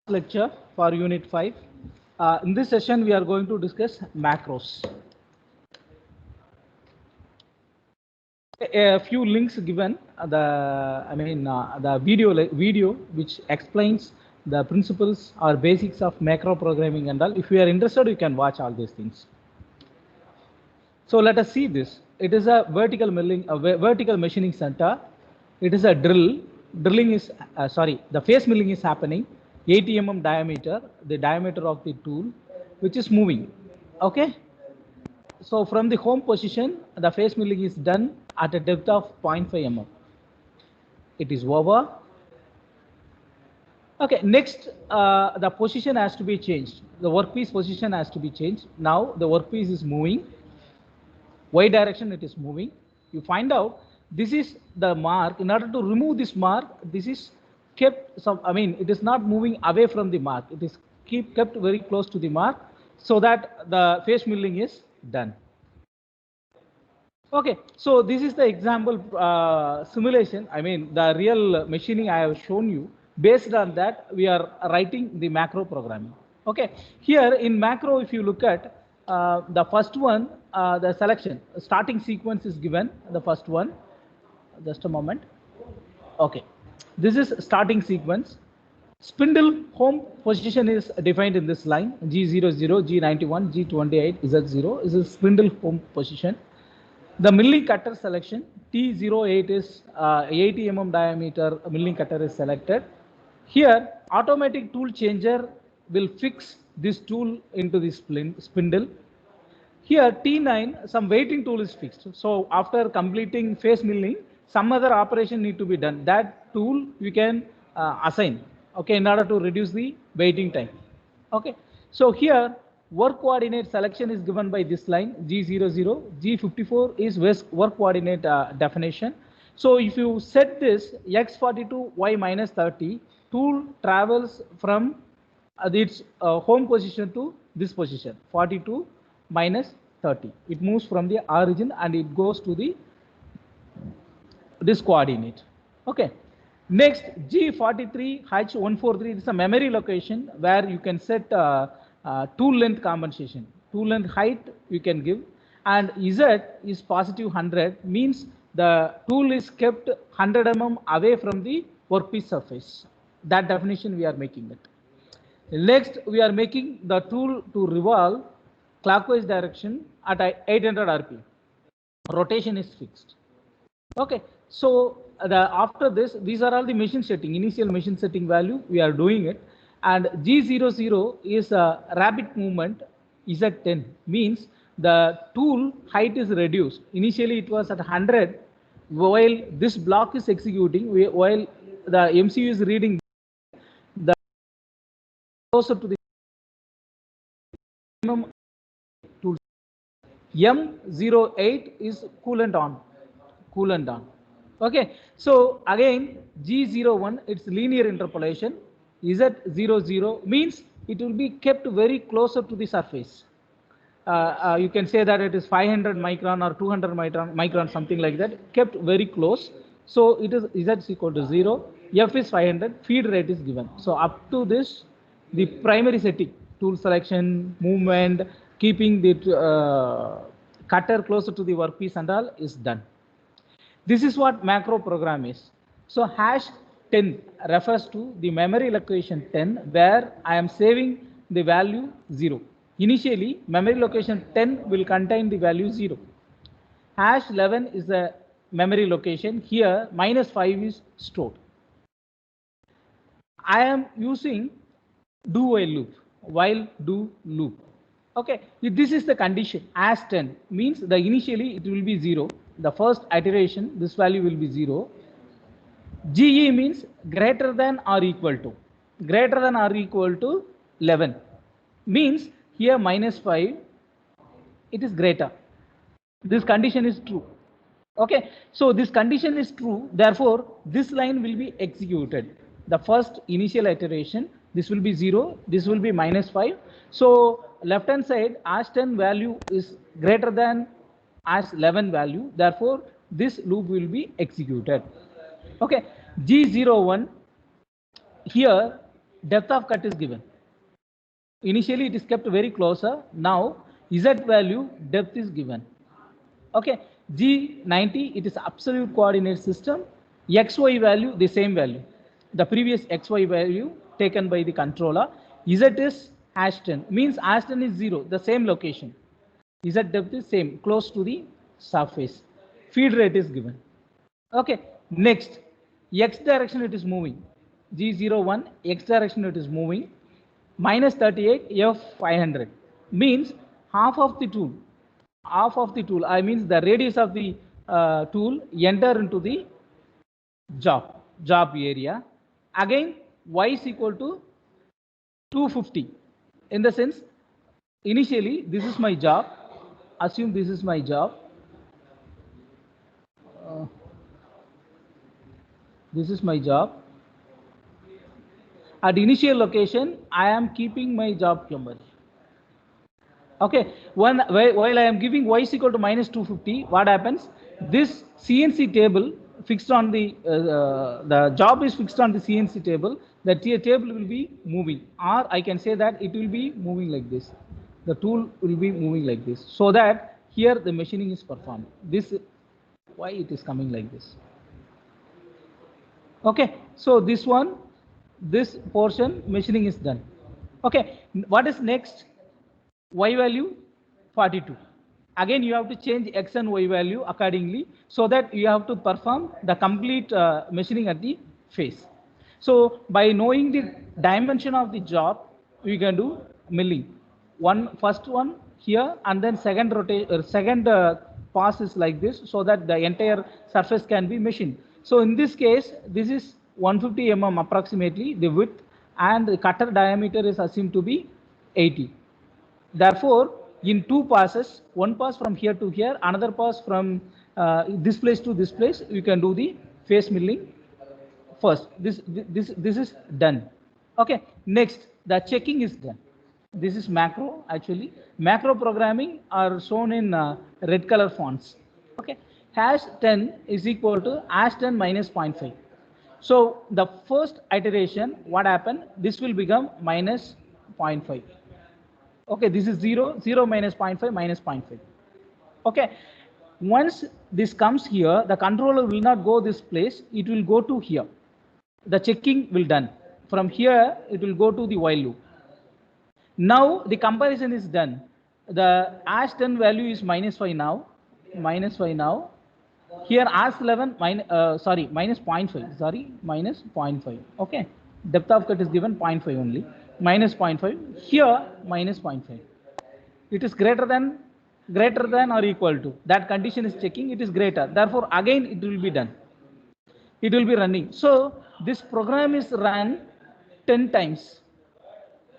Lecture for Unit 5. In this session, we are going to discuss macros. A few links given. The video which explains the principles or basics of macro programming and all. If you are interested, you can watch all these things. So let us see this. It is a vertical milling, vertical machining center. It is a drill. Drilling is the face milling is happening. 80 mm diameter, the diameter of the tool, which is moving. Okay. So from the home position, the face milling is done at a depth of 0.5 mm. It is over. Okay. Next, the position has to be changed. The workpiece position has to be changed. Now the workpiece is moving. Y direction it is moving. You find out this is the mark. In order to remove this mark, this is kept it is not moving away from the mark. It is kept very close to the mark so that the face milling is done. Okay, so this is the example simulation. The real machining I have shown you. Based on that, we are writing the macro programming. Okay, here in macro, if you look at the first one, the selection starting sequence is given. The first one, just a moment. Okay, this is starting sequence. Spindle home position is defined in this line. G00, G91, G28, Z0 is a spindle home position. The milling cutter selection, T08 is 80 mm diameter milling cutter is selected. Here, automatic tool changer will fix this tool into the spindle. Here, T9, some weighting tool is fixed. So after completing face milling, some other operation need to be done. That tool you can assign, okay, in order to reduce the waiting time. Okay, so here work coordinate selection is given by this line G00, G54 is work coordinate definition. So if you set this X42, Y minus 30, tool travels from its home position to this position 42 minus 30. It moves from the origin and it goes to the this coordinate. Okay. Next, G43 H143 is a memory location where you can set tool length compensation. Tool length height you can give, and Z is positive 100, means the tool is kept 100 mm away from the workpiece surface. That definition we are making it. Next, we are making the tool to revolve clockwise direction at 800 rpm. Rotation is fixed. Okay, so after this, these are all the machine setting, initial machine setting value, we are doing it. And G00 is a rapid movement, Z10, means the tool height is reduced. Initially it was at 100, while this block is executing, while the MCU is reading the closer to the tool. M08 is coolant on. Okay, so again G01, it's linear interpolation. Z00 means it will be kept very closer to the surface. You can say that it is 500 micron or 200 micron, something like that, kept very close. So it is Z is equal to 0, F is 500, feed rate is given. So up to this, the primary setting, tool selection, movement, keeping the cutter closer to the workpiece and all is done. This is what macro program is. So hash 10 refers to the memory location 10 where I am saving the value 0. Initially, memory location 10 will contain the value 0. Hash 11 is the memory location. Here, minus 5 is stored. I am using do while do loop. Okay, if this is the condition as 10 means the initially it will be 0. The first iteration, this value will be 0. GE means greater than or equal to. Greater than or equal to 11 means here minus 5, it is greater. This condition is true. Okay, so this condition is true, therefore this line will be executed. The first initial iteration, this will be 0, this will be minus 5. So left hand side as 10 value is greater than as 11 value, therefore this loop will be executed. Okay, G01, here depth of cut is given. Initially it is kept very closer. Now Z value depth is given. Okay, G90 it is absolute coordinate system. XY value the same value. The previous XY value taken by the controller. Z is #10 means #10 is 0, the same location. Z depth is same, close to the surface. Feed rate is given. Okay, next X direction it is moving. G01 X direction it is moving. -38 F500 means half of the tool. I means the radius of the tool enter into the job area. Again Y is equal to 250. In the sense, initially this is my job. Assume this is my job. This is my job. At initial location, I am keeping my job plumber. Okay, while I am giving Y is equal to -250, what happens? This CNC table fixed on the job is fixed on the CNC table. The table will be moving, or I can say that it will be moving like this. The tool will be moving like this, so that here the machining is performed. This why it is coming like this. Okay, so this portion machining is done. Okay, what is next? Y value 42. Again you have to change X and Y value accordingly, so that you have to perform the complete machining at the face. So by knowing the dimension of the job, we can do milling. First one here, and then second pass is like this, so that the entire surface can be machined. So in this case, this is 150 mm approximately the width, and the cutter diameter is assumed to be 80. Therefore, in two passes, one pass from here to here, another pass from this place to this place, you can do the face milling first. This is done. Okay. Next, the checking is done. This is macro. Actually, macro programming are shown in red color fonts. Okay. #10 is equal to #10 minus 0.5. So the first iteration, what happened? This will become minus 0.5. Okay, this is 0, 0 minus 0.5 minus 0.5. Okay, once this comes here, the controller will not go this place, it will go to here. The checking will done. From here, it will go to the while loop. Now the comparison is done. The #10 value is -5 now, -5 now. Here #11 minus 0.5, sorry, minus 0.5. Okay, depth of cut is given 0.5 only, minus 0.5. Here minus 0.5. It is greater than or equal to. That condition is checking. It is greater. Therefore, again it will be done. It will be running. So this program is run 10 times.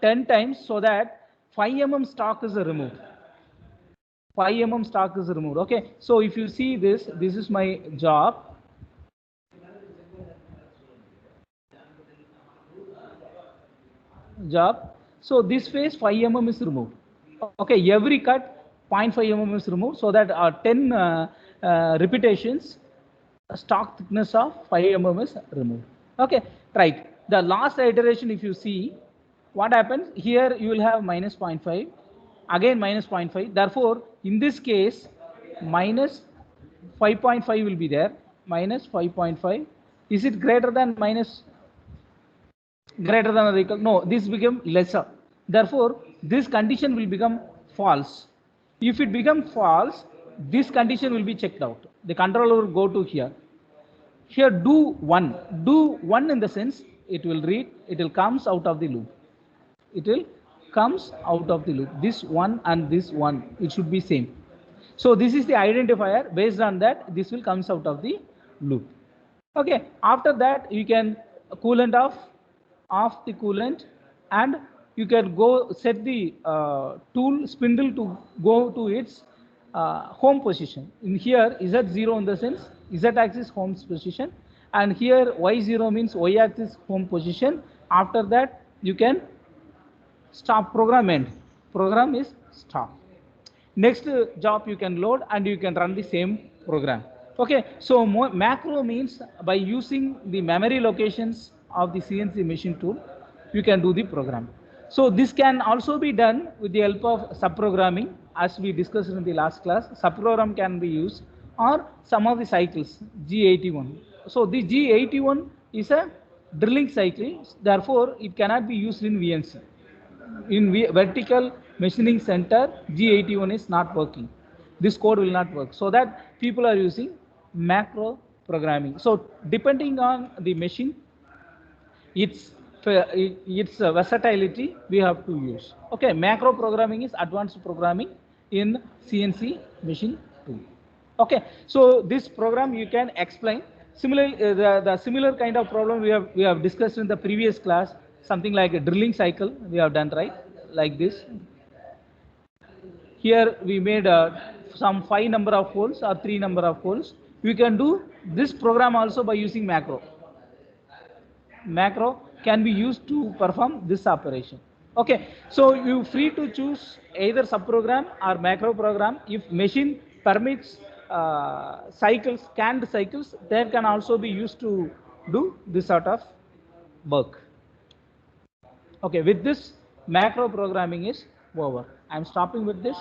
10 times, so that 5 mm stock is removed. 5 mm stock is removed. Okay, so if you see this is my job. So this face 5 mm is removed. Okay, every cut 0.5 mm is removed, so that 10 repetitions, stock thickness of 5 mm is removed. Okay, right. The last iteration, if you see, what happens here, you will have minus 0.5, again minus 0.5. Therefore, in this case, minus 5.5 will be there. Minus 5.5. Is it greater than minus? Greater than or equal? No, this become lesser. Therefore, this condition will become false. If it becomes false, this condition will be checked out. The controller will go to here. Here, do one in the sense it will read, it will comes out of the loop. It will comes out of the loop. This one and this one, it should be same. So this is the identifier. Based on that, this will comes out of the loop. Okay. After that, you can coolant off the coolant, and you can go set the tool spindle to go to its home position. In here, Z0 in the sense Z axis home position, and here Y0 means Y axis home position. After that, you can stop program end. Program is stop. Next job you can load and you can run the same program. Okay, so macro means by using the memory locations of the CNC machine tool, you can do the program. So this can also be done with the help of subprogramming, as we discussed in the last class. Subprogram can be used, or some of the cycles, G81. So the G81 is a drilling cycle, therefore it cannot be used in VNC. In vertical machining center, G81 is not working. This code will not work. So that people are using macro programming. So depending on the machine, its versatility we have to use. Okay, macro programming is advanced programming in CNC machine tool. Okay, so this program you can explain. Similarly, the similar kind of problem we have discussed in the previous class. Something like a drilling cycle we have done, right? Like this. Here we made some 5 number of holes or 3 number of holes. We can do this program also by using macro. Macro can be used to perform this operation. Okay, so you free to choose either subprogram or macro program. If machine permits cycles, canned cycles, they can also be used to do this sort of work. Okay, with this macro programming is over. I'm stopping with this.